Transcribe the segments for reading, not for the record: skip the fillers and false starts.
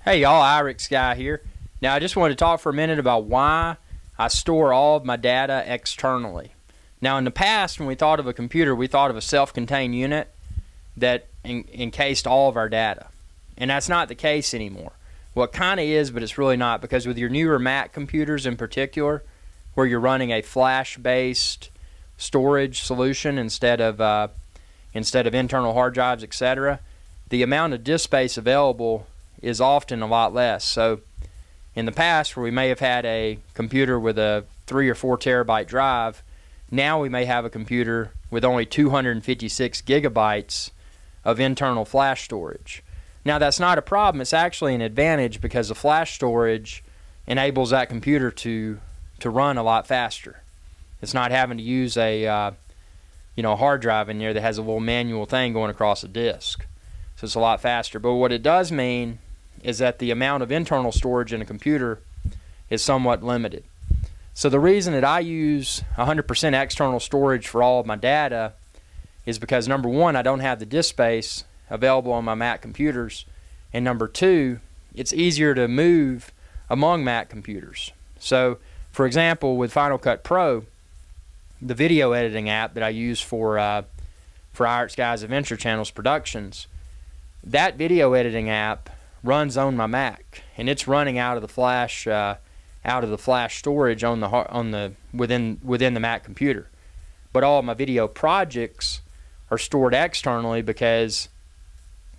Hey y'all, Irix Guy here. Now I just wanted to talk for a minute about why I store all of my data externally. Now in the past, when we thought of a computer, we thought of a self-contained unit that encased all of our data. And that's not the case anymore. Well, it kind of is, but it's really not, because with your newer Mac computers in particular, where you're running a flash-based storage solution instead of internal hard drives, etc., the amount of disk space available is often a lot less. So in the past, where we may have had a computer with a 3 or 4 terabyte drive, now we may have a computer with only 256 gigabytes of internal flash storage. Now that's not a problem, it's actually an advantage, because the flash storage enables that computer to run a lot faster. It's not having to use a hard drive in there that has a little manual thing going across a disk. So it's a lot faster. But what it does mean is that the amount of internal storage in a computer is somewhat limited. So the reason that I use 100% external storage for all of my data is because, number one, I don't have the disk space available on my Mac computers, and number two, it's easier to move among Mac computers. So for example, with Final Cut Pro, the video editing app that I use for Irix Guy's Adventure Channel's productions, that video editing app runs on my Mac, and it's running out of the flash storage within the Mac computer. But all of my video projects are stored externally because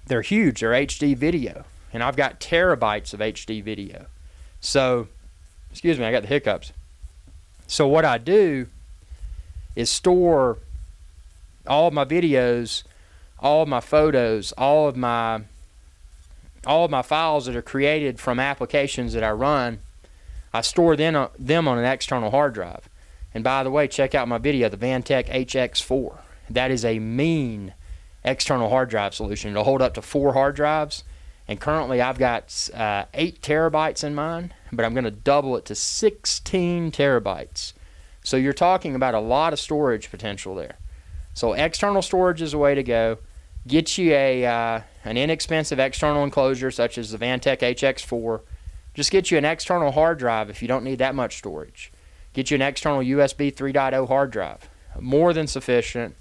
they're huge. They're HD video, and I've got terabytes of HD video. So, excuse me, I got the hiccups. So what I do is store all of my videos, all of my photos, all of my files that are created from applications that I run. I store them on an external hard drive. And by the way, check out my video, the Vantech HX4. That is a mean external hard drive solution. It'll hold up to 4 hard drives, and currently I've got 8 terabytes in mine, but I'm going to double it to 16 terabytes. So you're talking about a lot of storage potential there. So external storage is the way to go. Get you an inexpensive external enclosure such as the Vantech HX4. Just get you an external hard drive if you don't need that much storage. Get you an external USB 3.0 hard drive. More than sufficient.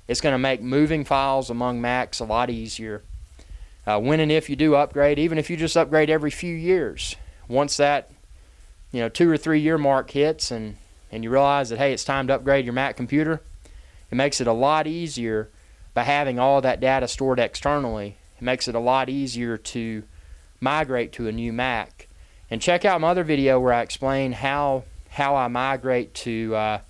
It's going to make moving files among Macs a lot easier. When and if you do upgrade, even if you just upgrade every few years, once that 2 or 3 year mark hits and you realize that, hey, it's time to upgrade your Mac computer, it makes it a lot easier by having all that data stored externally. It makes it a lot easier to migrate to a new Mac. And check out my other video where I explain how I migrate to a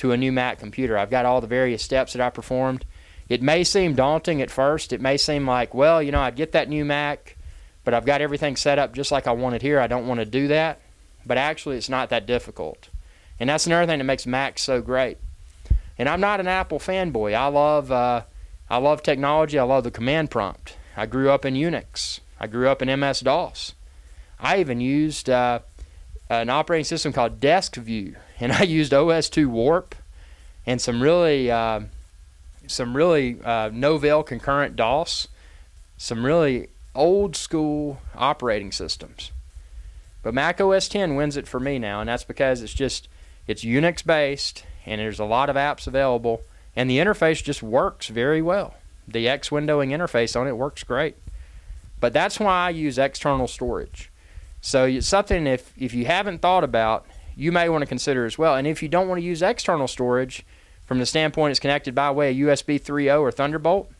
new Mac computer. I've got all the various steps that I performed. It may seem daunting at first. It may seem like, well, I'd get that new Mac, but I've got everything set up just like I want it here. I don't want to do that. But actually, it's not that difficult. And that's another thing that makes Macs so great. And I'm not an Apple fanboy. I love technology. I love the command prompt. I grew up in Unix. I grew up in MS-DOS. I even used an operating system called DeskView, and I used OS/2 Warp and some really Novell concurrent DOS, some really old school operating systems. But Mac OS X wins it for me now, and that's because it's Unix based, and there's a lot of apps available, and the interface just works very well. The X windowing interface on it works great. But that's why I use external storage. So it's something, if you haven't thought about, you may want to consider as well. And if you don't want to use external storage from the standpoint it's connected by way of USB 3.0 or Thunderbolt,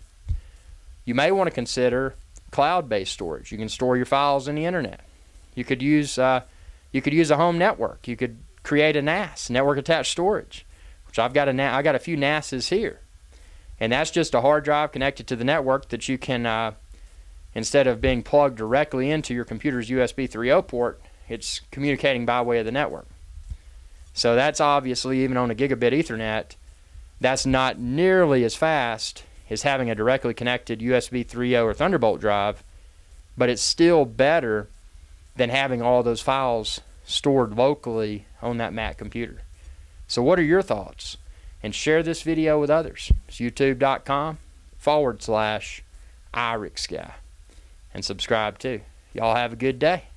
you may want to consider cloud-based storage. You can store your files in the internet. You could use a home network. You could create a NAS, network attached storage, which I got a few NASs here. And that's just a hard drive connected to the network that you can, instead of being plugged directly into your computer's USB 3.0 port, it's communicating by way of the network. So that's obviously, even on a gigabit Ethernet, that's not nearly as fast as having a directly connected USB 3.0 or Thunderbolt drive, but it's still better than having all those files stored locally on that Mac computer. So what are your thoughts? And share this video with others. It's youtube.com/IrixGuy. And subscribe too. Y'all have a good day.